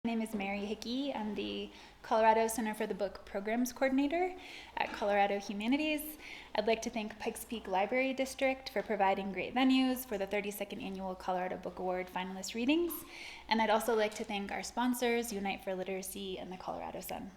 My name is Mary Hickey. I'm the Colorado Center for the Book Programs Coordinator at Colorado Humanities. I'd like to thank Pikes Peak Library District for providing great venues for the 32nd Annual Colorado Book Award finalist readings. And I'd also like to thank our sponsors, Unite for Literacy and the Colorado Sun.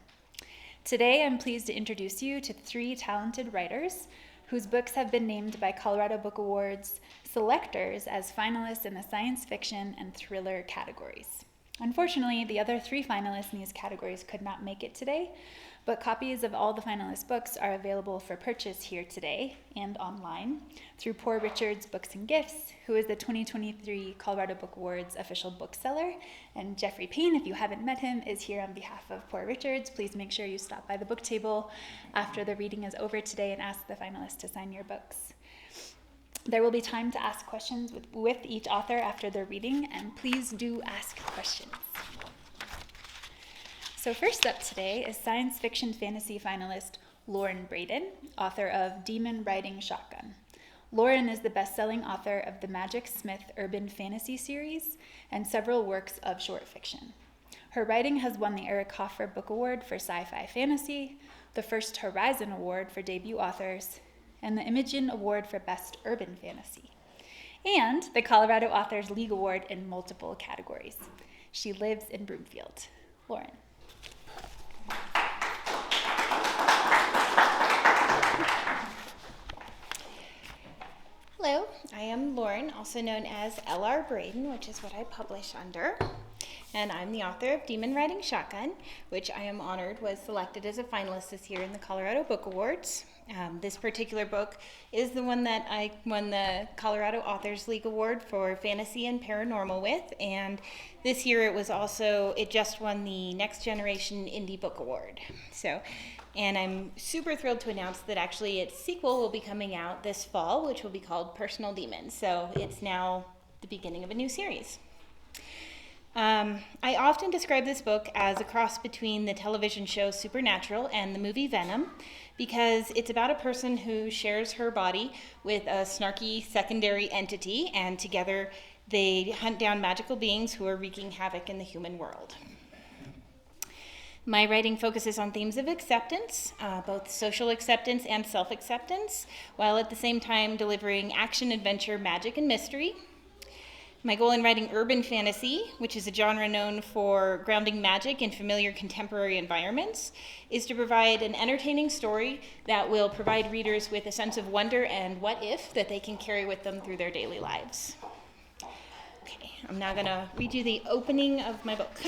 Today, I'm pleased to introduce you to three talented writers whose books have been named by Colorado Book Awards selectors as finalists in the science fiction and thriller categories. Unfortunately, the other three finalists in these categories could not make it today, but copies of all the finalist books are available for purchase here today and online through Poor Richard's Books and Gifts, who is the 2023 Colorado Book Awards official bookseller. And Jeffrey Payne, if you haven't met him, is here on behalf of Poor Richard's. Please make sure you stop by the book table after the reading is over today and ask the finalists to sign your books. There will be time to ask questions with each author after their reading, and please do ask questions. So first up today is science fiction fantasy finalist L.R Braden, author of Demon Riding Shotgun. Lauren is the best-selling author of the Magic Smith Urban Fantasy series and several works of short fiction. Her writing has won the Eric Hoffer Book Award for Sci-Fi Fantasy, the First Horizon Award for Debut Authors, and the Imogen Award for Best Urban Fantasy, and the Colorado Authors League Award in multiple categories. She lives in Broomfield. Lauren. Hello, I am Lauren, also known as L.R Braden, which is what I publish under. And I'm the author of Demon Riding Shotgun, which I am honored was selected as a finalist this year in the Colorado Book Awards. This particular book is the one that I won the Colorado Authors League Award for Fantasy and Paranormal with, and this year it just won the Next Generation Indie Book Award. And I'm super thrilled to announce that actually its sequel will be coming out this fall, which will be called Personal Demons. So it's now the beginning of a new series. I often describe this book as a cross between the television show Supernatural and the movie Venom, because it's about a person who shares her body with a snarky secondary entity, and together they hunt down magical beings who are wreaking havoc in the human world. My writing focuses on themes of acceptance, both social acceptance and self-acceptance, while at the same time delivering action, adventure, magic, and mystery. My goal in writing urban fantasy, which is a genre known for grounding magic in familiar contemporary environments, is to provide an entertaining story that will provide readers with a sense of wonder and what if that they can carry with them through their daily lives. Okay, I'm now going to read you the opening of my book.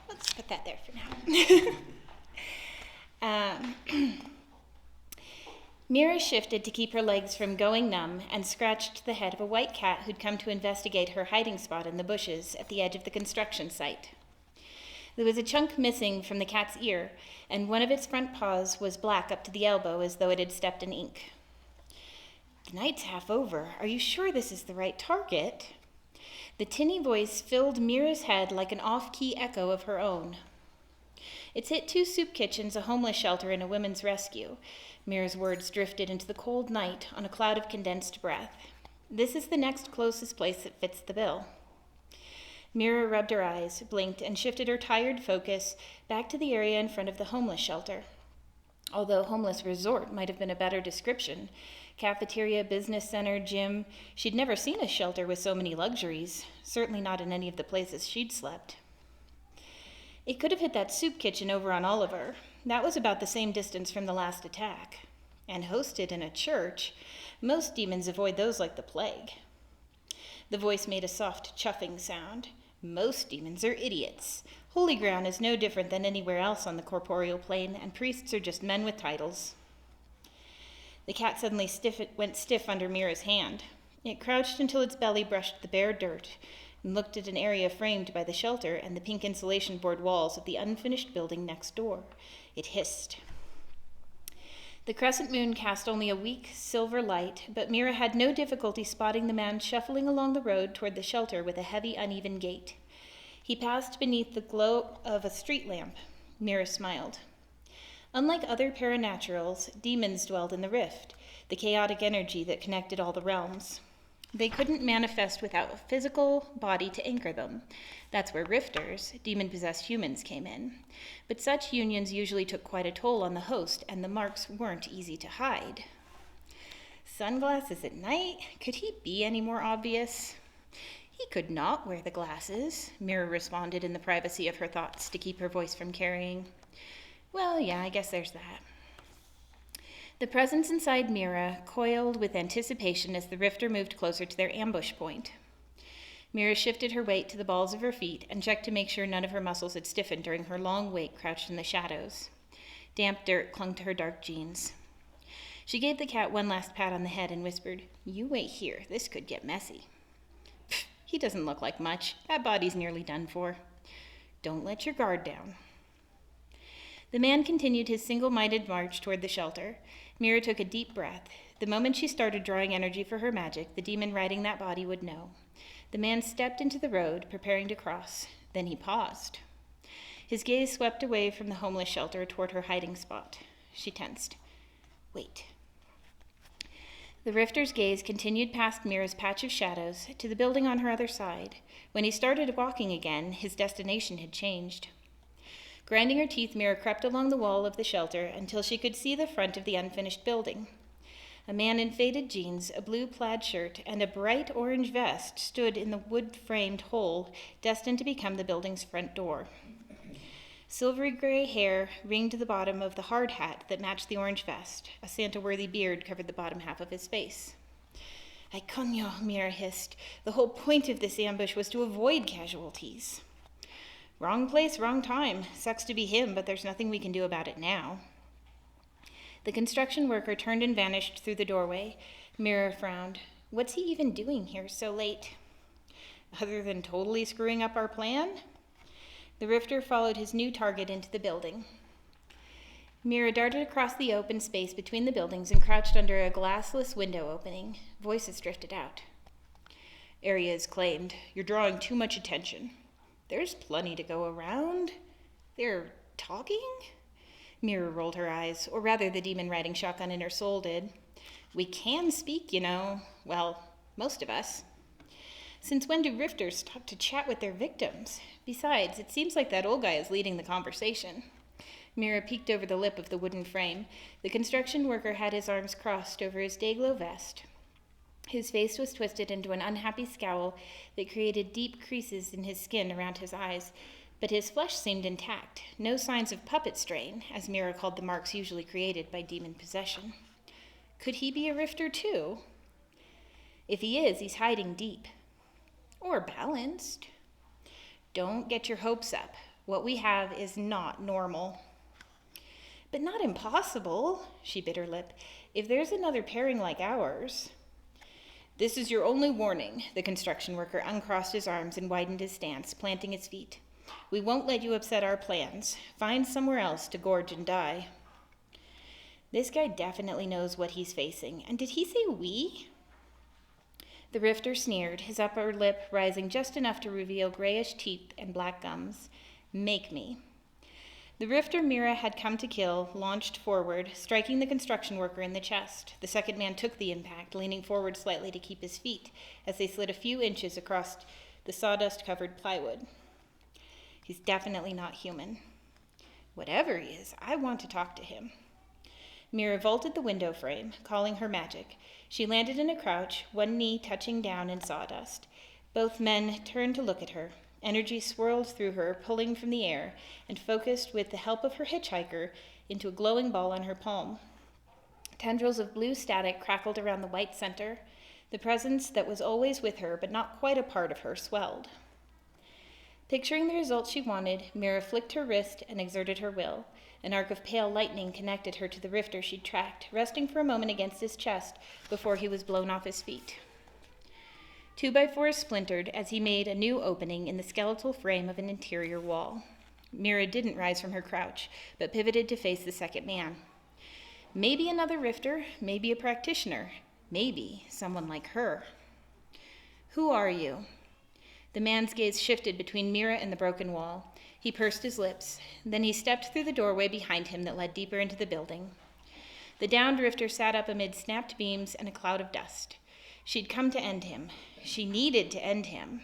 Let's put that there for now. Mira shifted to keep her legs from going numb and scratched the head of a white cat who'd come to investigate her hiding spot in the bushes at the edge of the construction site. There was a chunk missing from the cat's ear, and one of its front paws was black up to the elbow as though it had stepped in ink. "The night's half over. Are you sure this is the right target?" The tinny voice filled Mira's head like an off-key echo of her own. "It's hit 2 soup kitchens, a homeless shelter, and a women's rescue." Mira's words drifted into the cold night on a cloud of condensed breath. "This is the next closest place that fits the bill." Mira rubbed her eyes, blinked, and shifted her tired focus back to the area in front of the homeless shelter. Although homeless resort might have been a better description, cafeteria, business center, gym, she'd never seen a shelter with so many luxuries, certainly not in any of the places she'd slept. It could have hit that soup kitchen over on Oliver. That was about the same distance from the last attack. And hosted in a church, most demons avoid those like the plague. The voice made a soft chuffing sound. Most demons are idiots. Holy ground is no different than anywhere else on the corporeal plane, and priests are just men with titles. The cat suddenly went stiff under Mira's hand. It crouched until its belly brushed the bare dirt, and looked at an area framed by the shelter and the pink insulation board walls of the unfinished building next door. It hissed. The crescent moon cast only a weak silver light, but Mira had no difficulty spotting the man shuffling along the road toward the shelter with a heavy, uneven gait. He passed beneath the glow of a street lamp. Mira smiled. Unlike other paranaturals, demons dwelled in the rift, the chaotic energy that connected all the realms. They couldn't manifest without a physical body to anchor them. That's where rifters, demon-possessed humans, came in. But such unions usually took quite a toll on the host, and the marks weren't easy to hide. Sunglasses at night? Could he be any more obvious? He could not wear the glasses, Mira responded in the privacy of her thoughts to keep her voice from carrying. Well, yeah, I guess there's that. The presence inside Mira coiled with anticipation as the rifter moved closer to their ambush point. Mira shifted her weight to the balls of her feet and checked to make sure none of her muscles had stiffened during her long wait crouched in the shadows. Damp dirt clung to her dark jeans. She gave the cat one last pat on the head and whispered, "You wait here, this could get messy." He doesn't look like much. That body's nearly done for. Don't let your guard down. The man continued his single-minded march toward the shelter. Mira took a deep breath. The moment she started drawing energy for her magic, the demon riding that body would know. The man stepped into the road, preparing to cross. Then he paused. His gaze swept away from the homeless shelter toward her hiding spot. She tensed. Wait. The rifter's gaze continued past Mira's patch of shadows to the building on her other side. When he started walking again, his destination had changed. Grinding her teeth, Mira crept along the wall of the shelter until she could see the front of the unfinished building. A man in faded jeans, a blue plaid shirt, and a bright orange vest stood in the wood-framed hole destined to become the building's front door. Silvery gray hair ringed the bottom of the hard hat that matched the orange vest. A Santa-worthy beard covered the bottom half of his face. "I coño," Mira hissed. "The whole point of this ambush was to avoid casualties." "Wrong place, wrong time. Sucks to be him, but there's nothing we can do about it now." The construction worker turned and vanished through the doorway. Mira frowned. What's he even doing here so late? Other than totally screwing up our plan? The rifter followed his new target into the building. Mira darted across the open space between the buildings and crouched under a glassless window opening. Voices drifted out. "Area is claimed. You're drawing too much attention." "There's plenty to go around." "They're talking?" Mira rolled her eyes, or rather the demon riding shotgun in her soul did. "We can speak, you know. Well, most of us." "Since when do rifters stop to chat with their victims? Besides, it seems like that old guy is leading the conversation." Mira peeked over the lip of the wooden frame. The construction worker had his arms crossed over his day-glow vest. His face was twisted into an unhappy scowl that created deep creases in his skin around his eyes, but his flesh seemed intact, no signs of puppet strain, as Mira called the marks usually created by demon possession. Could he be a rifter too? If he is, he's hiding deep. Or balanced. Don't get your hopes up. What we have is not normal. But not impossible, she bit her lip. If there's another pairing like ours. "This is your only warning." The construction worker uncrossed his arms and widened his stance, planting his feet. "We won't let you upset our plans. Find somewhere else to gorge and die." This guy definitely knows what he's facing. And did he say we? The rifter sneered, his upper lip rising just enough to reveal grayish teeth and black gums. "Make me." The rifter Mira had come to kill launched forward, striking the construction worker in the chest. The second man took the impact, leaning forward slightly to keep his feet, as they slid a few inches across the sawdust-covered plywood. He's definitely not human. Whatever he is, I want to talk to him. Mira vaulted the window frame, calling her magic. She landed in a crouch, one knee touching down in sawdust. Both men turned to look at her. Energy swirled through her, pulling from the air, and focused with the help of her hitchhiker into a glowing ball on her palm. Tendrils of blue static crackled around the white center. The presence that was always with her, but not quite a part of her, swelled. Picturing the result she wanted, Mira flicked her wrist and exerted her will. An arc of pale lightning connected her to the rifter she'd tracked, resting for a moment against his chest before he was blown off his feet. 2x4 splintered as he made a new opening in the skeletal frame of an interior wall. Mira didn't rise from her crouch, but pivoted to face the second man. Maybe another rifter, maybe a practitioner, maybe someone like her. "Who are you?" The man's gaze shifted between Mira and the broken wall. He pursed his lips. Then he stepped through the doorway behind him that led deeper into the building. The downed rifter sat up amid snapped beams and a cloud of dust. She'd come to end him. She needed to end him.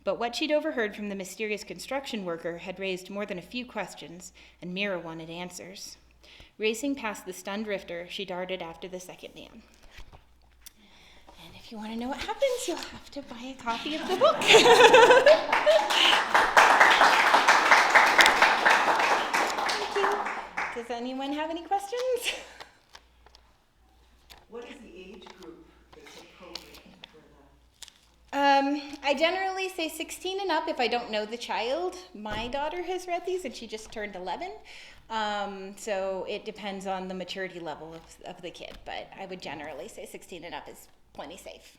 But what she'd overheard from the mysterious construction worker had raised more than a few questions, and Mira wanted answers. Racing past the stunned Rifter, she darted after the second man. And if you want to know what happens, you'll have to buy a copy of the book. Thank you. Does anyone have any questions? What is the age group that's appropriate for I generally say 16 and up if I don't know the child. My daughter has read these and she just turned 11. So it depends on the maturity level of the kid, but I would generally say 16 and up is plenty safe.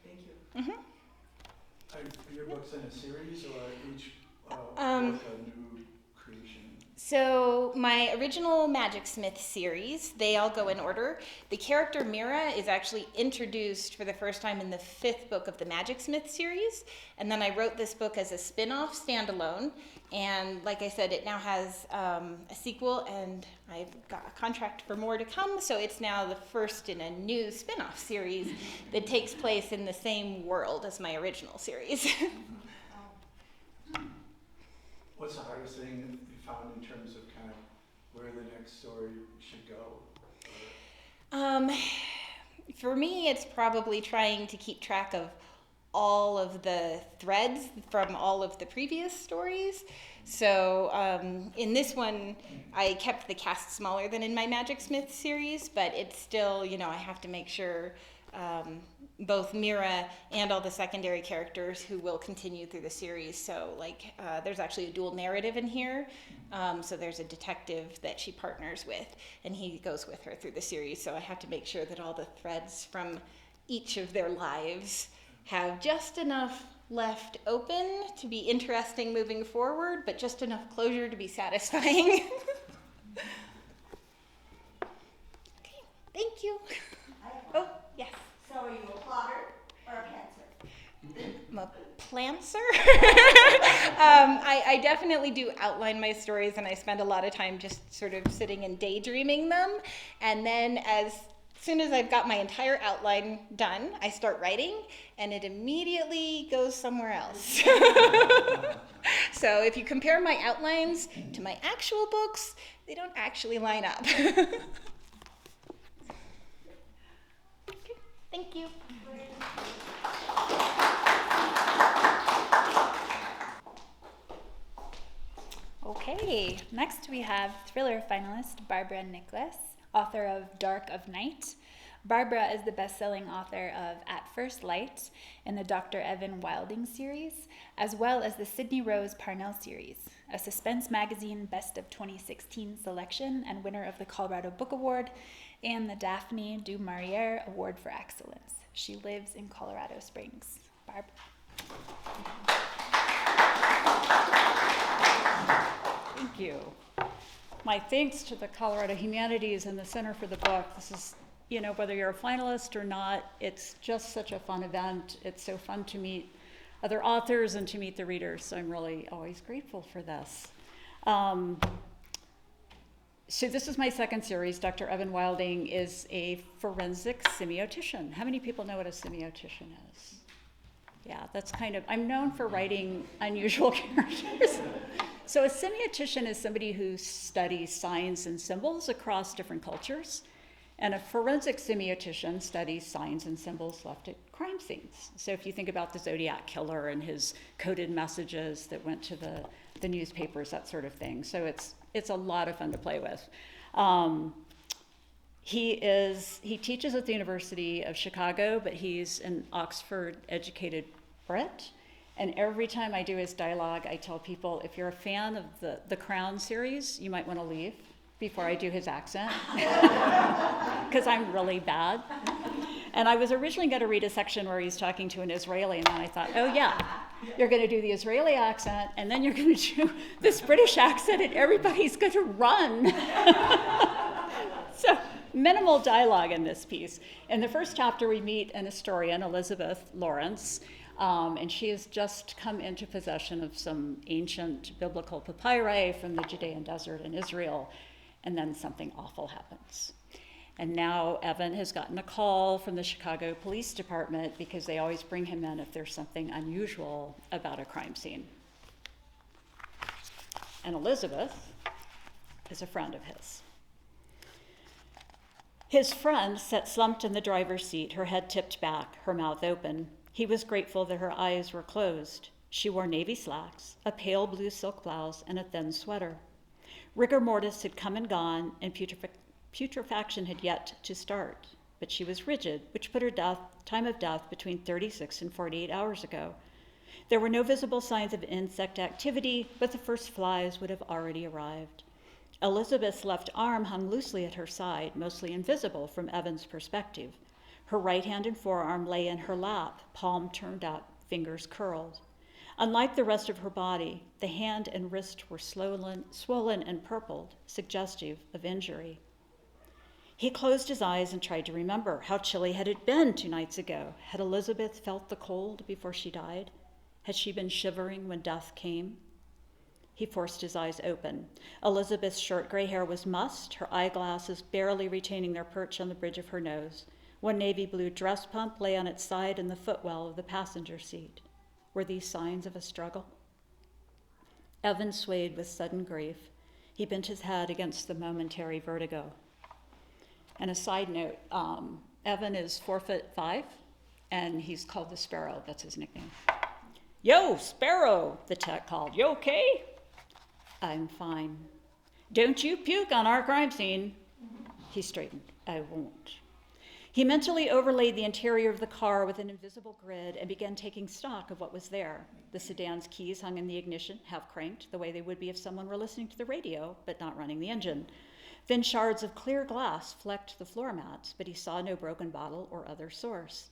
Thank you. Mm-hmm. Are your books in a series or each book a new creation? So my original Magic Smith series, they all go in order. The character Mira is actually introduced for the first time in the 5th book of the Magic Smith series. And then I wrote this book as a spin-off standalone. And like I said, it now has a sequel, and I've got a contract for more to come. So it's now the first in a new spin-off series that takes place in the same world as my original series. What's the hardest thing you found in terms of kind of where the next story should go? For me, it's probably trying to keep track of all of the threads from all of the previous stories. So in this one, I kept the cast smaller than in my Magic Smith series, but it's still, I have to make sure both Mira and all the secondary characters who will continue through the series. So there's actually a dual narrative in here. So there's a detective that she partners with, and he goes with her through the series. So I have to make sure that all the threads from each of their lives have just enough left open to be interesting moving forward, but just enough closure to be satisfying. Okay, thank you. Oh, yes. So are you a plotter or a pantser? I'm a plancer. I definitely do outline my stories, and I spend a lot of time just sort of sitting and daydreaming them. And then as soon as I've got my entire outline done, I start writing, and it immediately goes somewhere else. So if you compare my outlines to my actual books, they don't actually line up. Okay, thank you. Okay, next we have thriller finalist Barbara Nickless, author of Dark of Night. Barbara is the best-selling author of At First Light in the Dr. Evan Wilding series, as well as the Sydney Rose Parnell series, a Suspense Magazine Best of 2016 selection and winner of the Colorado Book Award and the Daphne du Maurier Award for Excellence. She lives in Colorado Springs. Barb. Thank you. My thanks to the Colorado Humanities and the Center for the Book. This is, whether you're a finalist or not, it's just such a fun event. It's so fun to meet other authors and to meet the readers. So I'm really always grateful for this. So this is my second series. Dr. Evan Wilding is a forensic semiotician. How many people know what a semiotician is? Yeah, that's I'm known for writing unusual characters. So a semiotician is somebody who studies signs and symbols across different cultures. And a forensic semiotician studies signs and symbols left at crime scenes. So if you think about the Zodiac Killer and his coded messages that went to the newspapers, that sort of thing. So it's a lot of fun to play with. He teaches at the University of Chicago, but he's an Oxford-educated Brit. And every time I do his dialogue, I tell people, if you're a fan of the Crown series, you might want to leave before I do his accent, because I'm really bad. And I was originally going to read a section where he's talking to an Israeli, and then I thought, oh yeah, you're going to do the Israeli accent, and then you're going to do this British accent, and everybody's going to run. So minimal dialogue in this piece. In the first chapter, we meet an historian, Elizabeth Lawrence, and she has just come into possession of some ancient biblical papyri from the Judean desert in Israel, and then something awful happens. And now Evan has gotten a call from the Chicago Police Department because they always bring him in if there's something unusual about a crime scene. And Elizabeth is a friend of his. His friend sat slumped in the driver's seat, her head tipped back, her mouth open. He was grateful that her eyes were closed. She wore navy slacks, a pale blue silk blouse, and a thin sweater. Rigor mortis had come and gone, and putrefaction had yet to start. But she was rigid, which put her time of death between 36 and 48 hours ago. There were no visible signs of insect activity, but the first flies would have already arrived. Elizabeth's left arm hung loosely at her side, mostly invisible from Evan's perspective. Her right hand and forearm lay in her lap, palm turned up, fingers curled. Unlike the rest of her body, the hand and wrist were swollen and purpled, suggestive of injury. He closed his eyes and tried to remember. How chilly had it been 2 nights ago? Had Elizabeth felt the cold before she died? Had she been shivering when death came? He forced his eyes open. Elizabeth's short gray hair was mussed, her eyeglasses barely retaining their perch on the bridge of her nose. One navy blue dress pump lay on its side in the footwell of the passenger seat. Were these signs of a struggle? Evan swayed with sudden grief. He bent his head against the momentary vertigo. And a side note, Evan is 4'5", and he's called the Sparrow. That's his nickname. Yo, Sparrow, the tech called. You okay? I'm fine. Don't you puke on our crime scene. He straightened. I won't. He mentally overlaid the interior of the car with an invisible grid and began taking stock of what was there. The sedan's keys hung in the ignition, half cranked, the way they would be if someone were listening to the radio, but not running the engine. Thin shards of clear glass flecked the floor mats, but he saw no broken bottle or other source.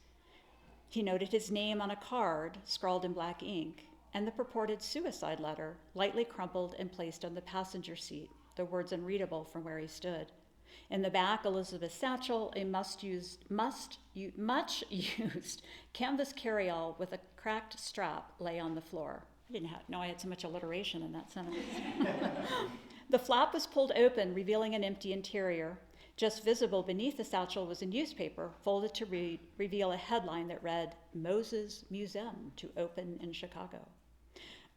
He noted his name on a card, scrawled in black ink, and the purported suicide letter, lightly crumpled and placed on the passenger seat, the words unreadable from where he stood. In the back, Elizabeth's satchel, a much-used canvas carryall with a cracked strap lay on the floor. I didn't know I had so much alliteration in that sentence. The flap was pulled open, revealing an empty interior. Just visible beneath the satchel was a newspaper, folded to reveal a headline that read, Moses Museum to open in Chicago.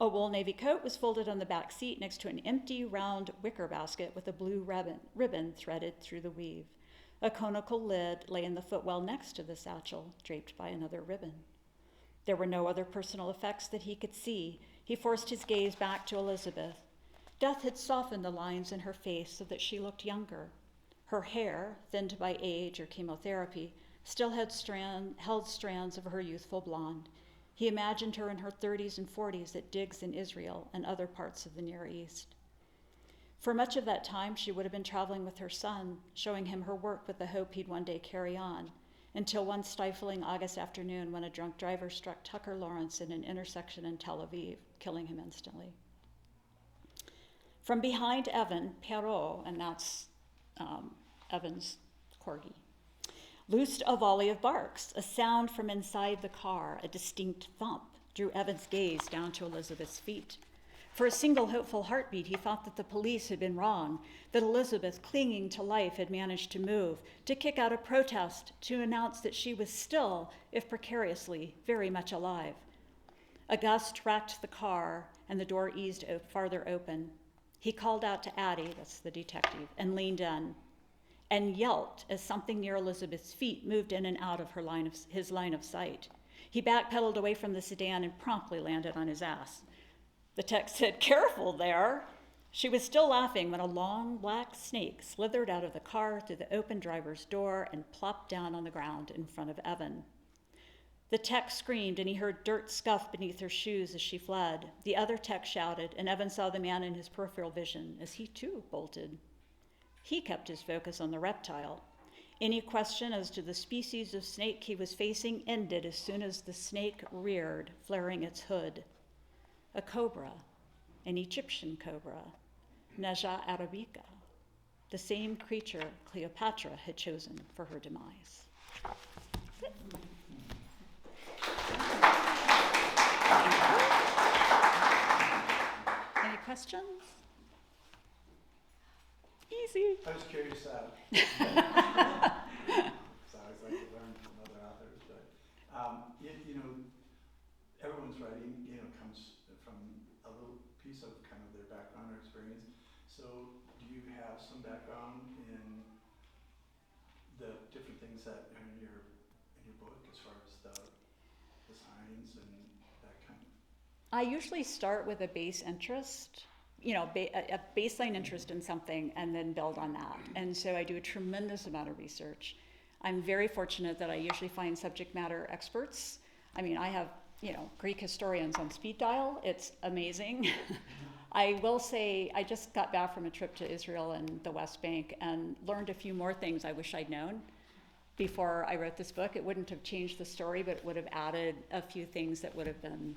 A wool navy coat was folded on the back seat next to an empty, round wicker basket with a blue ribbon threaded through the weave. A conical lid lay in the footwell next to the satchel, draped by another ribbon. There were no other personal effects that he could see. He forced his gaze back to Elizabeth. Death had softened the lines in her face so that she looked younger. Her hair, thinned by age or chemotherapy, still held strands of her youthful blonde. He imagined her in her 30s and 40s at digs in Israel and other parts of the Near East. For much of that time, she would have been traveling with her son, showing him her work with the hope he'd one day carry on, until one stifling August afternoon when a drunk driver struck Tucker Lawrence in an intersection in Tel Aviv, killing him instantly. From behind Evan, Perrault, and that's Evan's corgi, loosed a volley of barks. A sound from inside the car, a distinct thump, drew Evan's gaze down to Elizabeth's feet. For a single hopeful heartbeat, he thought that the police had been wrong, that Elizabeth, clinging to life, had managed to move, to kick out a protest, to announce that she was still, if precariously, very much alive. A gust racked the car, and the door eased farther open. He called out to Addie, that's the detective, and leaned in, and yelped as something near Elizabeth's feet moved in and out of his line of sight. He backpedaled away from the sedan and promptly landed on his ass. The tech said, "Careful there." She was still laughing when a long black snake slithered out of the car through the open driver's door and plopped down on the ground in front of Evan. The tech screamed, and he heard dirt scuff beneath her shoes as she fled. The other tech shouted, and Evan saw the man in his peripheral vision as he too bolted. He kept his focus on the reptile. Any question as to the species of snake he was facing ended as soon as the snake reared, flaring its hood. A cobra, an Egyptian cobra, Naja arabica, the same creature Cleopatra had chosen for her demise. Any questions? Easy. Oopsie. I was curious, so I always like to learn from other authors, but, you know, everyone's writing, you know, comes from a little piece of kind of their background or experience. So do you have some background in the different things that are in your book as far as the signs and that kind of? I usually start with a base interest, you know, a baseline interest in something and then build on that. And so I do a tremendous amount of research. I'm very fortunate that I usually find subject matter experts. I mean, I have, you know, Greek historians on speed dial. It's amazing. I will say I just got back from a trip to Israel and the West Bank and learned a few more things I wish I'd known before I wrote this book. It wouldn't have changed the story, but it would have added a few things that would have been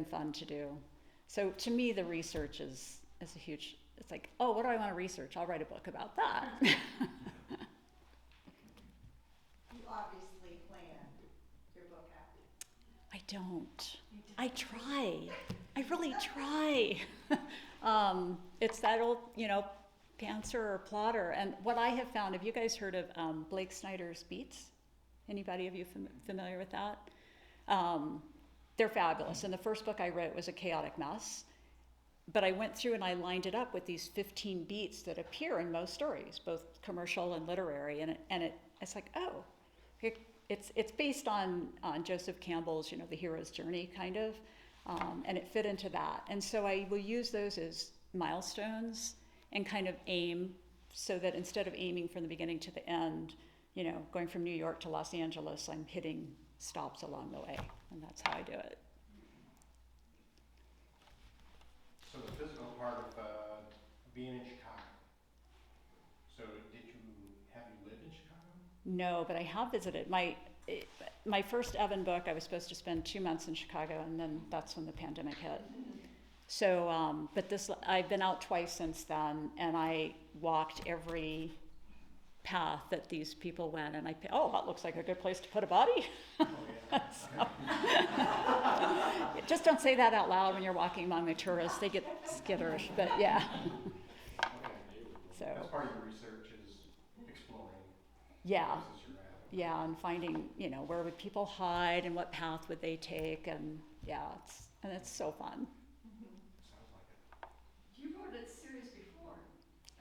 fun to do. So to me, the research is a huge, it's like, oh, what do I want to research? I'll write a book about that. You obviously plan your book out. I don't. I try. I really try. It's that old, you know, pantser or plotter. And what I have found, have you guys heard of Blake Snyder's Beats? Anybody of you familiar with that? They're fabulous. And the first book I wrote was a chaotic mess. But I went through and I lined it up with these 15 beats that appear in most stories, both commercial and literary. And it's like, oh, it's based on Joseph Campbell's, you know, The Hero's Journey kind of. And it fit into that. And so I will use those as milestones and kind of aim so that instead of aiming from the beginning to the end, you know, going from New York to Los Angeles, I'm hitting stops along the way. And that's how I do it. So the physical part of being in Chicago. So did you live in Chicago? No, but I have visited. My first Evan book, I was supposed to spend 2 months in Chicago, and then that's when the pandemic hit. So, but I've been out twice since then, and I walked every path that these people went, and that looks like a good place to put a body. Oh, yeah. Just don't say that out loud when you're walking among the tourists. They get skitterish, but yeah. Okay. So, That's part of your research is exploring yeah. places you're at. Yeah, and finding, you know, where would people hide and what path would they take, and yeah, it's so fun. Sounds like it. You wrote a series before.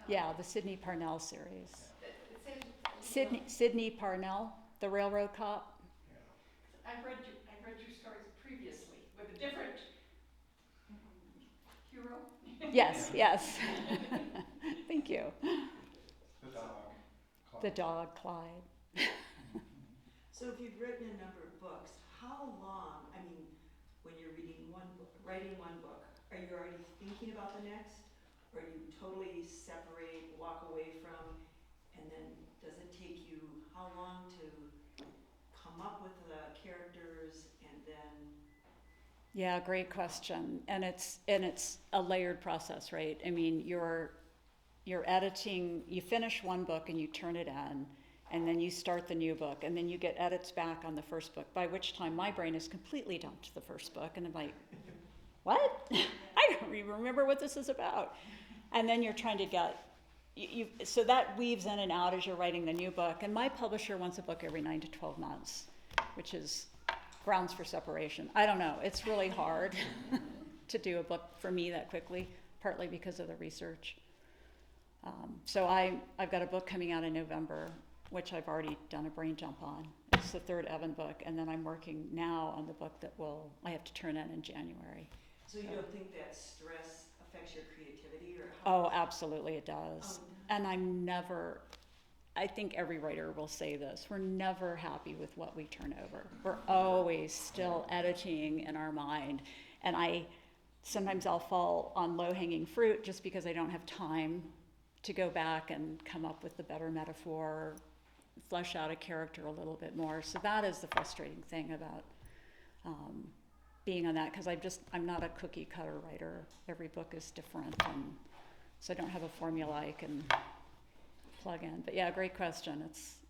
Yeah, the Sidney Parnell series. It says, Sidney Parnell, the railroad cop. Yeah. I've read your stories previously with a different hero. Yes, yes. Thank you. The dog. Clyde. The dog, Clyde. So if you've written a number of books, how long, I mean, when you're writing one book, are you already thinking about the next? Or you totally separate, walk away from, and then does it take you how long to come up with the characters and then? Yeah, great question. And it's a layered process, right? I mean, you're editing, you finish one book and you turn it in, and then you start the new book, and then you get edits back on the first book, by which time my brain is completely dumped to the first book, and I'm like, what? I don't even remember what this is about. And then you're trying to get, so that weaves in and out as you're writing the new book. And my publisher wants a book every 9 to 12 months, which is grounds for separation. I don't know, it's really hard to do a book for me that quickly, partly because of the research. So I've got a book coming out in November, which I've already done a brain jump on. It's the third Evan book, and then I'm working now on the book that I have to turn in January. So you don't think that stress affects your creativity, or how? Oh, absolutely it does. And I think every writer will say this, we're never happy with what we turn over. We're always still editing in our mind. And sometimes I'll fall on low-hanging fruit just because I don't have time to go back and come up with the better metaphor, flesh out a character a little bit more. So that is the frustrating thing about being on that, because I'm not a cookie cutter writer. Every book is different, and so I don't have a formula I can plug in. But yeah, great question.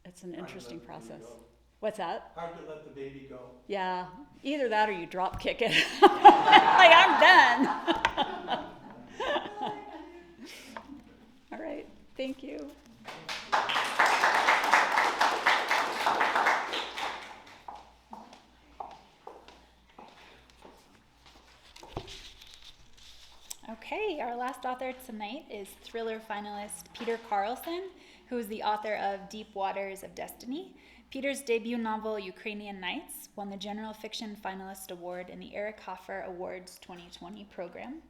It's an interesting process. What's that? Hard to let the baby go. Yeah, either that or you drop kick it. Like, I'm done. All right. Thank you. Okay, our last author tonight is thriller finalist Peter Carlson, who is the author of Deep Waters of Destiny. Peter's debut novel, Ukrainian Nights, won the General Fiction Finalist Award in the Eric Hoffer Awards 2020 program.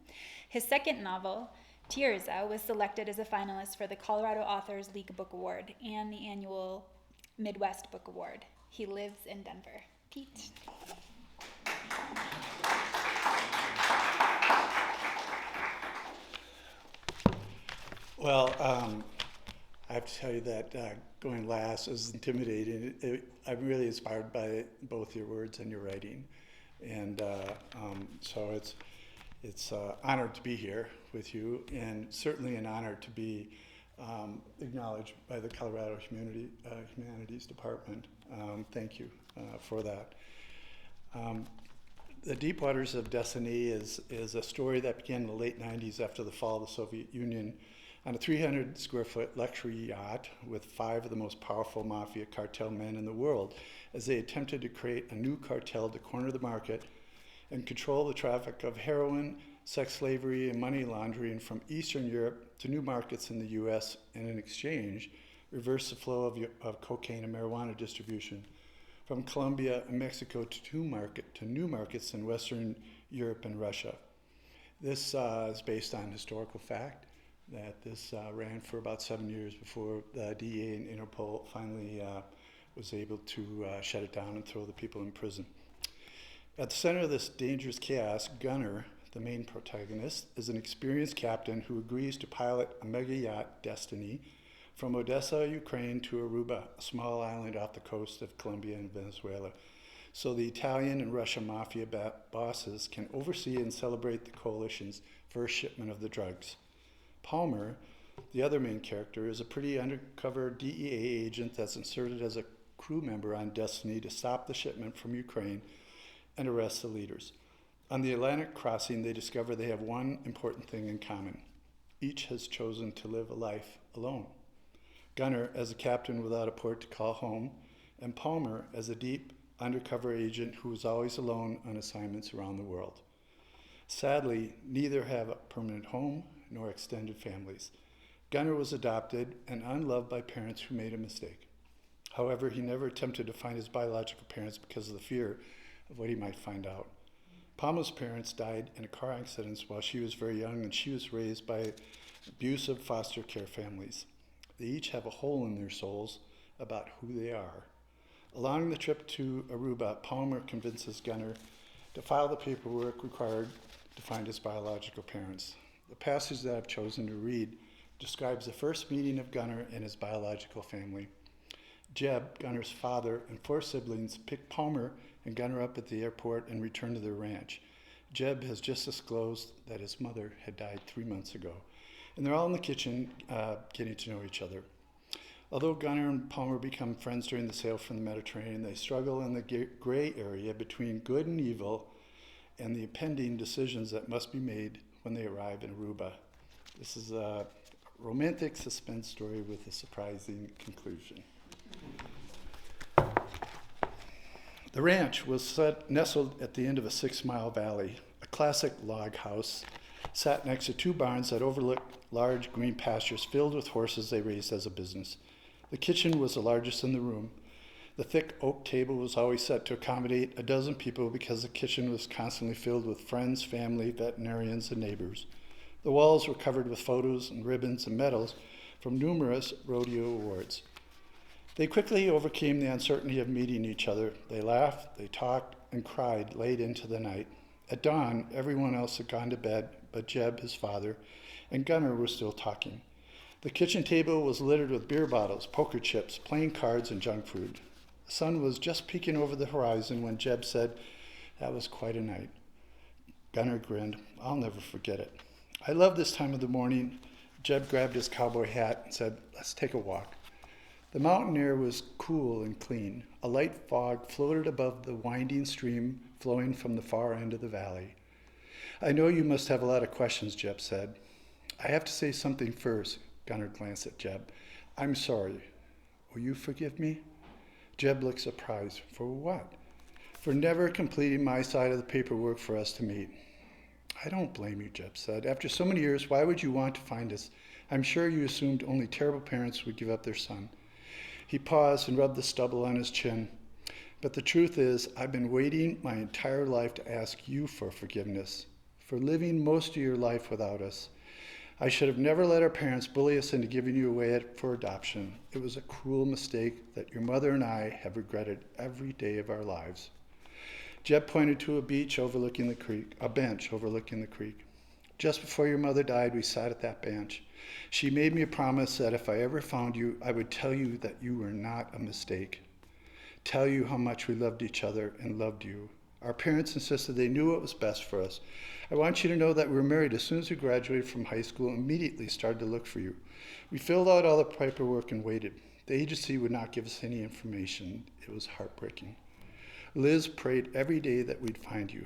His second novel, Tirza, was selected as a finalist for the Colorado Authors League Book Award and the annual Midwest Book Award. He lives in Denver. Pete. Well, I have to tell you that going last is intimidating. I'm really inspired by both your words and your writing, and so it's honored to be here with you, and certainly an honor to be acknowledged by the Colorado Humanities Department. Thank you for that. The Deep Waters of Destiny is a story that began in the late 90s after the fall of the Soviet Union on a 300 square foot luxury yacht with 5 of the most powerful mafia cartel men in the world as they attempted to create a new cartel to corner the market and control the traffic of heroin, sex slavery, and money laundering from Eastern Europe to new markets in the US, and in exchange, reverse the flow of cocaine and marijuana distribution from Colombia and Mexico to new markets in Western Europe and Russia. This is based on historical fact that this ran for about 7 years before the DEA and Interpol finally was able to shut it down and throw the people in prison. At the center of this dangerous chaos, Gunnar, the main protagonist, is an experienced captain who agrees to pilot a mega yacht, Destiny, from Odessa, Ukraine to Aruba, a small island off the coast of Colombia and Venezuela, so the Italian and Russian mafia bosses can oversee and celebrate the coalition's first shipment of the drugs. Palmer, the other main character, is a pretty undercover DEA agent that's inserted as a crew member on Destiny to stop the shipment from Ukraine and arrest the leaders. On the Atlantic crossing, they discover they have one important thing in common. Each has chosen to live a life alone. Gunnar as a captain without a port to call home, and Palmer as a deep undercover agent who is always alone on assignments around the world. Sadly, neither have a permanent home nor extended families. Gunnar was adopted and unloved by parents who made a mistake. However, he never attempted to find his biological parents because of the fear of what he might find out. Palmer's parents died in a car accident while she was very young, and she was raised by abusive foster care families. They each have a hole in their souls about who they are. Along the trip to Aruba, Palmer convinces Gunnar to file the paperwork required to find his biological parents. The passage that I've chosen to read describes the first meeting of Gunnar and his biological family. Jeb, Gunnar's father, and 4 siblings pick Palmer and Gunnar up at the airport and return to their ranch. Jeb has just disclosed that his mother had died 3 months ago, and they're all in the kitchen getting to know each other. Although Gunnar and Palmer become friends during the sail from the Mediterranean, they struggle in the gray area between good and evil and the impending decisions that must be made when they arrive in Aruba. This is a romantic suspense story with a surprising conclusion. The ranch was nestled at the end of a 6-mile valley. A classic log house sat next to 2 barns that overlooked large green pastures filled with horses they raised as a business. The kitchen was the largest in the room. The thick oak table was always set to accommodate a dozen people because the kitchen was constantly filled with friends, family, veterinarians, and neighbors. The walls were covered with photos and ribbons and medals from numerous rodeo awards. They quickly overcame the uncertainty of meeting each other. They laughed, they talked, and cried late into the night. At dawn, everyone else had gone to bed, but Jeb, his father, and Gunnar were still talking. The kitchen table was littered with beer bottles, poker chips, playing cards, and junk food. The sun was just peeking over the horizon when Jeb said, "That was quite a night." Gunnar grinned. "I'll never forget it." "I love this time of the morning." Jeb grabbed his cowboy hat and said, "Let's take a walk." The mountain air was cool and clean. A light fog floated above the winding stream flowing from the far end of the valley. "I know you must have a lot of questions," Jeb said. "I have to say something first. Gunnar glanced at Jeb. I'm sorry. Will you forgive me? Jeb looked surprised. For what? For never completing my side of the paperwork for us to meet. I don't blame you, Jeb said. After so many years, why would you want to find us? I'm sure you assumed only terrible parents would give up their son. He paused and rubbed the stubble on his chin. But the truth is, I've been waiting my entire life to ask you for forgiveness, for living most of your life without us. I should have never let our parents bully us into giving you away for adoption. It was a cruel mistake that your mother and I have regretted every day of our lives. Jeb pointed to a bench overlooking the creek. Just before your mother died, we sat at that bench. She made me a promise that if I ever found you, I would tell you that you were not a mistake. Tell you how much we loved each other and loved you. Our parents insisted they knew what was best for us. I want you to know that we were married as soon as we graduated from high school and immediately started to look for you. We filled out all the paperwork and waited. The agency would not give us any information. It was heartbreaking. Liz prayed every day that we'd find you.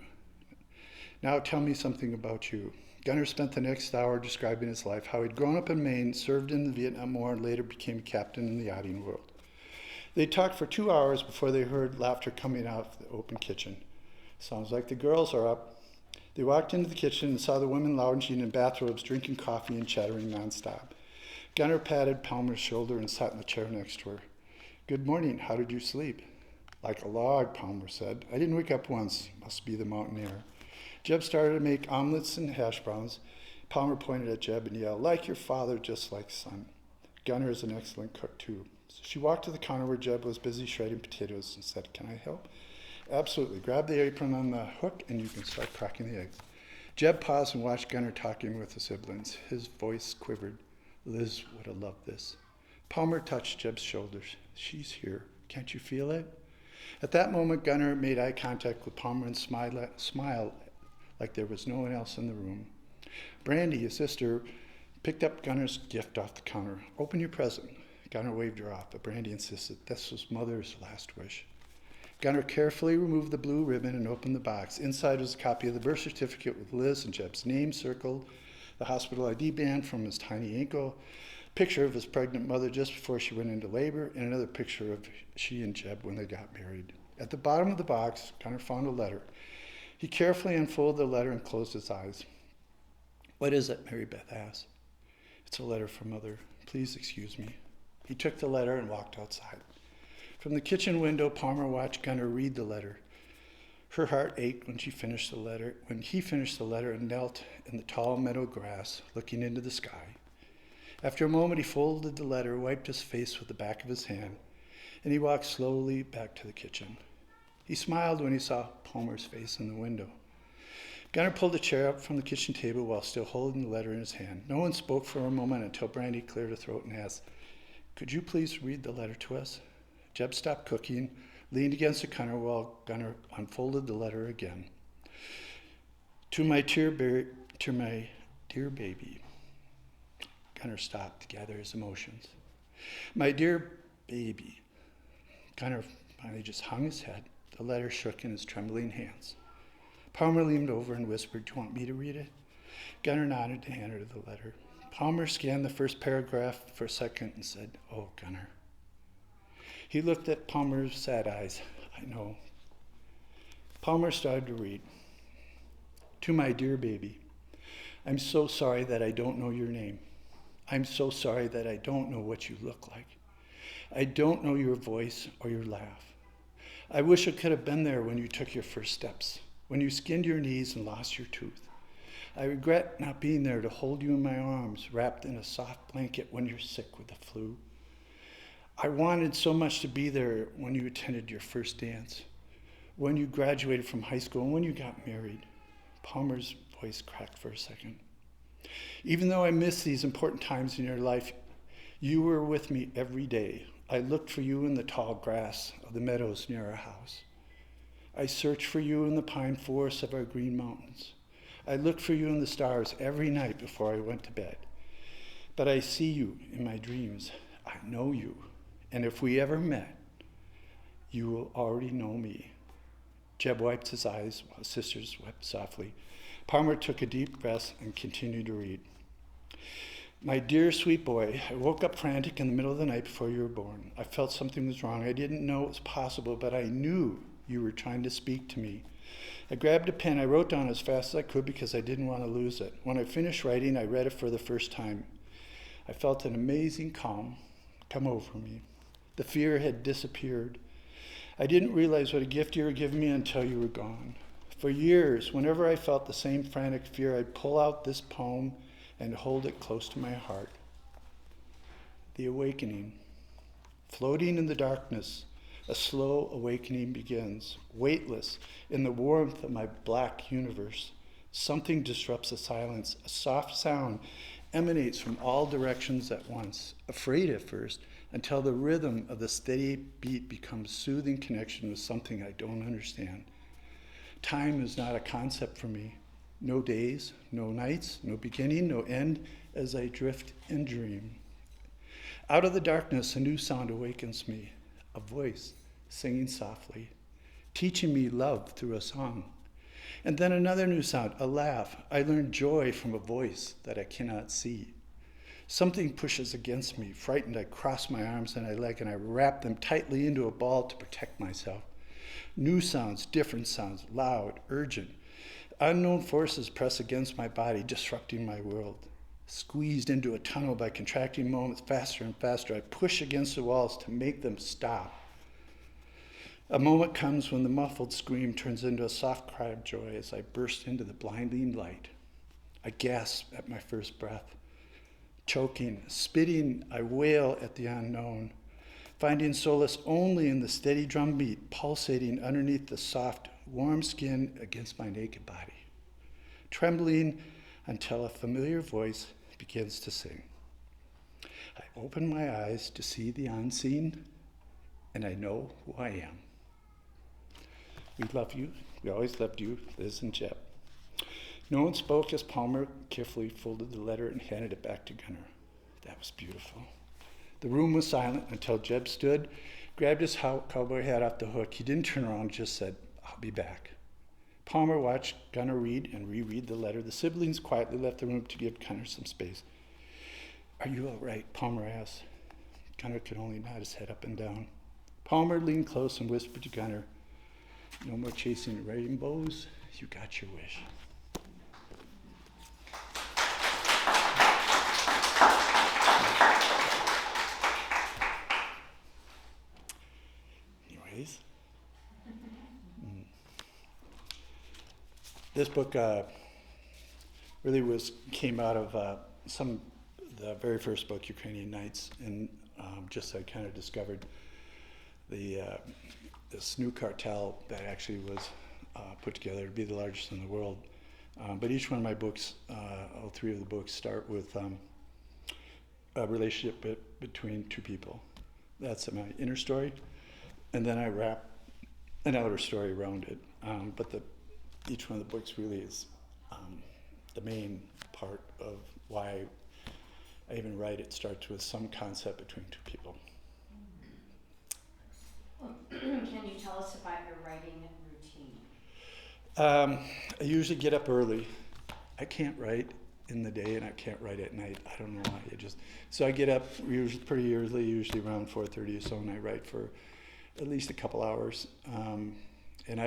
Now tell me something about you. Gunnar spent the next hour describing his life, how he'd grown up in Maine, served in the Vietnam War, and later became a captain in the yachting world. They talked for 2 hours before they heard laughter coming out of the open kitchen. Sounds like the girls are up. They walked into the kitchen and saw the women lounging in bathrobes, drinking coffee and chattering nonstop. Gunnar patted Palmer's shoulder and sat in the chair next to her. Good morning, how did you sleep? Like a log, Palmer said. I didn't wake up once. Must be the mountain air. Jeb started to make omelets and hash browns. Palmer pointed at Jeb and yelled, like your father, just like son. Gunnar is an excellent cook, too. So she walked to the counter where Jeb was busy shredding potatoes and said, can I help? Absolutely. Grab the apron on the hook and you can start cracking the eggs. Jeb paused and watched Gunnar talking with the siblings. His voice quivered. Liz would have loved this. Palmer touched Jeb's shoulders. She's here. Can't you feel it? At that moment, Gunnar made eye contact with Palmer and smiled like there was no one else in the room. Brandy, his sister, picked up Gunnar's gift off the counter. Open your present. Gunnar waved her off, but Brandy insisted this was Mother's last wish. Gunnar carefully removed the blue ribbon and opened the box. Inside was a copy of the birth certificate with Liz and Jeb's name circled, the hospital ID band from his tiny ankle, picture of his pregnant mother just before she went into labor, and another picture of she and Jeb when they got married. At the bottom of the box, Gunnar found a letter. He carefully unfolded the letter and closed his eyes. What is it? Mary Beth asked. It's a letter from Mother. Please excuse me. He took the letter and walked outside. From the kitchen window, Palmer watched Gunnar read the letter. Her heart ached when he finished the letter and knelt in the tall meadow grass, looking into the sky. After a moment, he folded the letter, wiped his face with the back of his hand, and he walked slowly back to the kitchen. He smiled when he saw Palmer's face in the window. Gunnar pulled a chair up from the kitchen table while still holding the letter in his hand. No one spoke for a moment until Brandy cleared her throat and asked, could you please read the letter to us? Jeb stopped cooking, leaned against the counter while Gunnar unfolded the letter again. To my dear baby. Gunnar stopped to gather his emotions. My dear baby. Gunnar finally just hung his head. The letter shook in his trembling hands. Palmer leaned over and whispered, do you want me to read it? Gunnar nodded to hand her the letter. Palmer scanned the first paragraph for a second and said, oh, Gunnar. He looked at Palmer's sad eyes. I know. Palmer started to read. To my dear baby, I'm so sorry that I don't know your name. I'm so sorry that I don't know what you look like. I don't know your voice or your laugh. I wish I could have been there when you took your first steps, when you skinned your knees and lost your tooth. I regret not being there to hold you in my arms, wrapped in a soft blanket when you're sick with the flu. I wanted so much to be there when you attended your first dance, when you graduated from high school, and when you got married. Palmer's voice cracked for a second. Even though I miss these important times in your life, you were with me every day. I looked for you in the tall grass of the meadows near our house. I searched for you in the pine forests of our green mountains. I looked for you in the stars every night before I went to bed. But I see you in my dreams. I know you. And if we ever met, you will already know me. Jeb wiped his eyes while his sisters wept softly. Palmer took a deep breath and continued to read. My dear sweet boy, I woke up frantic in the middle of the night before you were born. I felt something was wrong. I didn't know it was possible, but I knew you were trying to speak to me. I grabbed a pen. I wrote down as fast as I could because I didn't want to lose it. When I finished writing, I read it for the first time. I felt an amazing calm come over me. The fear had disappeared. I didn't realize what a gift you were giving me until you were gone. For years, whenever I felt the same frantic fear, I'd pull out this poem and hold it close to my heart. The awakening. Floating in the darkness, a slow awakening begins. Weightless in the warmth of my black universe, something disrupts the silence. A soft sound emanates from all directions at once, afraid at first, until the rhythm of the steady beat becomes soothing connection with something I don't understand. Time is not a concept for me. No days, no nights, no beginning, no end, as I drift and dream. Out of the darkness, a new sound awakens me, a voice singing softly, teaching me love through a song. And then another new sound, a laugh. I learn joy from a voice that I cannot see. Something pushes against me. Frightened, I cross my arms and my leg and I wrap them tightly into a ball to protect myself. New sounds, different sounds, loud, urgent. Unknown forces press against my body, disrupting my world. Squeezed into a tunnel by contracting moments faster and faster, I push against the walls to make them stop. A moment comes when the muffled scream turns into a soft cry of joy as I burst into the blinding light. I gasp at my first breath. Choking, spitting, I wail at the unknown, finding solace only in the steady drumbeat pulsating underneath the soft, warm skin against my naked body, trembling until a familiar voice begins to sing. I open my eyes to see the unseen, and I know who I am. We love you. We always loved you, Liz and Jeb. No one spoke as Palmer carefully folded the letter and handed it back to Gunnar. That was beautiful. The room was silent until Jeb stood, grabbed his cowboy hat off the hook. He didn't turn around, just said, "I'll be back." Palmer watched Gunnar read and reread the letter. The siblings quietly left the room to give Gunnar some space. "Are you all right?" Palmer asked. Gunnar could only nod his head up and down. Palmer leaned close and whispered to Gunnar, "No more chasing rainbows. You got your wish." Anyways. This book really came out of the very first book, Ukrainian Nights, and just I kind of discovered this new cartel that actually was put together to be the largest in the world. But each one of my books, all three of the books, start with a relationship between two people. That's my inner story, and then I wrap an outer story around it. But each one of the books really is the main part of why I even write. It starts with some concept between two people. Can you tell us about your writing routine? I usually get up early. I can't write in the day and I can't write at night. I don't know why. So I get up usually pretty early, usually around 4:30 or so, and I write for at least a couple hours. And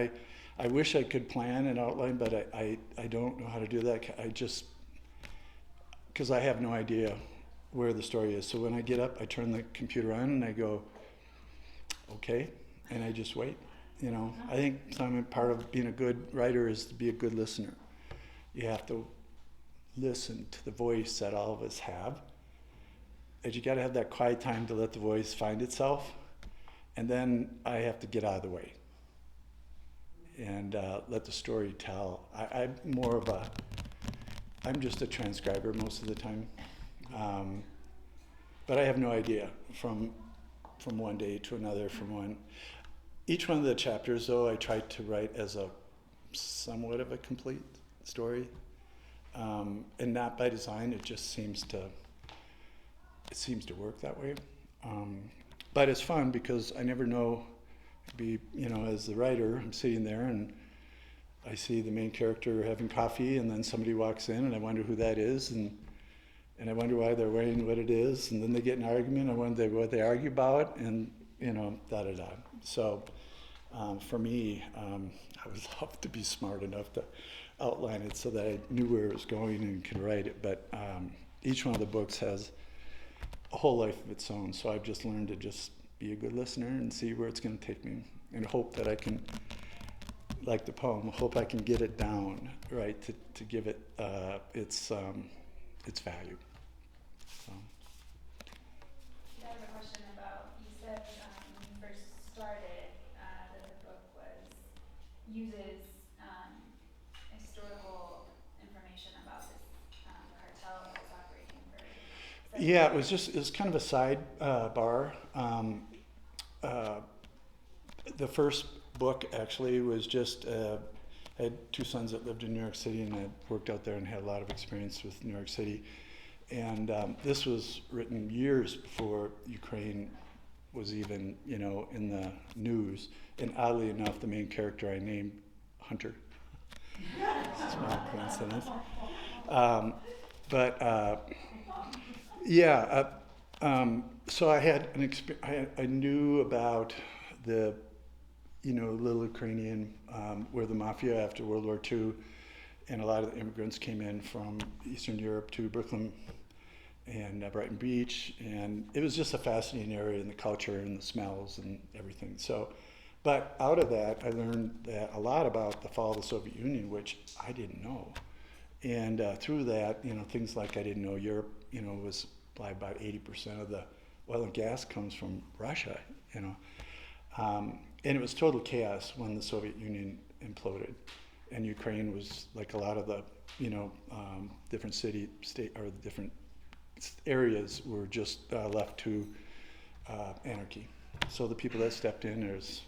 I wish I could plan and outline, but I don't know how to do that. Because I have no idea where the story is. So when I get up, I turn the computer on and I go, okay, and I just wait. I think some part of being a good writer is to be a good listener. You have to listen to the voice that all of us have. And you got to have that quiet time to let the voice find itself. And then I have to get out of the way and let the story tell. I'm just a transcriber most of the time. But I have no idea from one day to another, each one of the chapters, though, I tried to write as a somewhat of a complete story. And not by design, it just seems to work that way. But it's fun because I never know, as the writer, I'm sitting there and I see the main character having coffee and then somebody walks in and I wonder who that is, and And I wonder why they're wearing what it is, and then they get in an argument, I wonder what they argue about, and, da-da-da. So for me, I would love to be smart enough to outline it so that I knew where it was going and could write it, but each one of the books has a whole life of its own, so I've just learned to just be a good listener and see where it's going to take me, and hope that I can, like the poem, hope I can get it down, right, to give it its value. So. I have a question about, you said when you first started that the book uses historical information about this cartel that was operating for. Yeah, it was kind of a side bar. The first book actually was just, I had two sons that lived in New York City, and I worked out there and had a lot of experience with New York City. And this was written years before Ukraine was even, in the news. And oddly enough, the main character I named Hunter. Small coincidence. So I had an experience. I knew about the, little Ukrainian, where the mafia after World War II, and a lot of the immigrants came in from Eastern Europe to Brooklyn and Brighton Beach, and it was just a fascinating area, and the culture and the smells and everything. So, but out of that, I learned that a lot about the fall of the Soviet Union, which I didn't know. And through that, things like I didn't know Europe, was by about 80% of the oil and gas comes from Russia, and it was total chaos when the Soviet Union imploded, and Ukraine was like a lot of the, different the different areas were just left to anarchy. So the people that stepped in, there's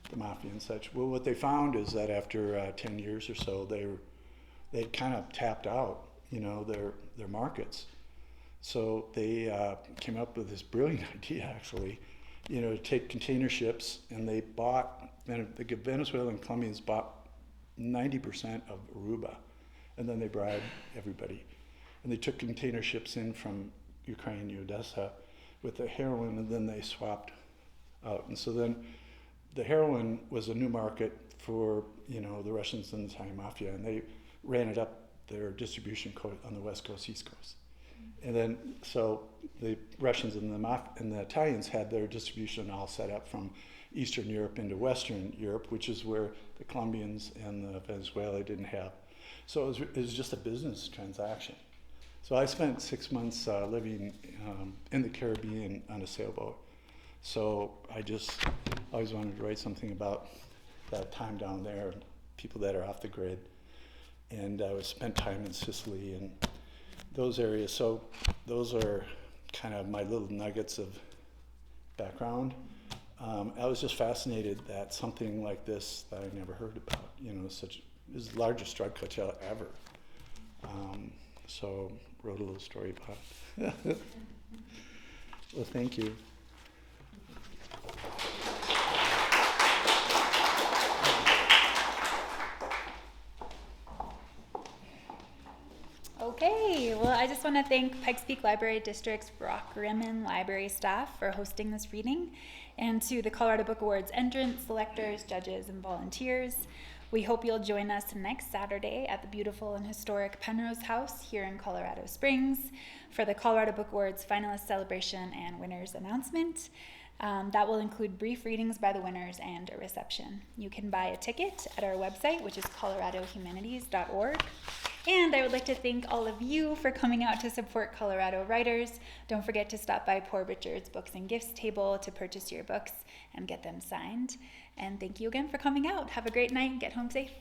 the mafia and such. Well, what they found is that after 10 years or so, they'd kind of tapped out, their markets. So they came up with this brilliant idea, actually, to take container ships, and they bought, and the Venezuelan and Colombians bought 90% of Aruba, and then they bribed everybody. And they took container ships in from Ukraine, Odessa, with the heroin, and then they swapped out. And so then the heroin was a new market for, the Russians and the Italian mafia, and they ran it up their distribution code on the West Coast, East Coast. And then, so the Russians and the Italians had their distribution all set up from Eastern Europe into Western Europe, which is where the Colombians and the Venezuela didn't have. So it was just a business transaction. So I spent 6 months living in the Caribbean on a sailboat. So I just always wanted to write something about that time down there, people that are off the grid. And I spent time in Sicily and those areas. So those are kind of my little nuggets of background. I was just fascinated that something like this that I never heard about, this is the largest drug cartel ever. So wrote a little story about it. Well, thank you. Okay, well, I just want to thank Pikes Peak Library District's Brock Rimmen Library staff for hosting this reading, and to the Colorado Book Awards entrants, selectors, judges, and volunteers. We hope you'll join us next Saturday at the beautiful and historic Penrose House here in Colorado Springs for the Colorado Book Awards finalist celebration and winners announcement. That will include brief readings by the winners and a reception. You can buy a ticket at our website, which is coloradohumanities.org. And I would like to thank all of you for coming out to support Colorado writers. Don't forget to stop by Poor Richard's Books and Gifts table to purchase your books and get them signed. And thank you again for coming out. Have a great night and get home safe.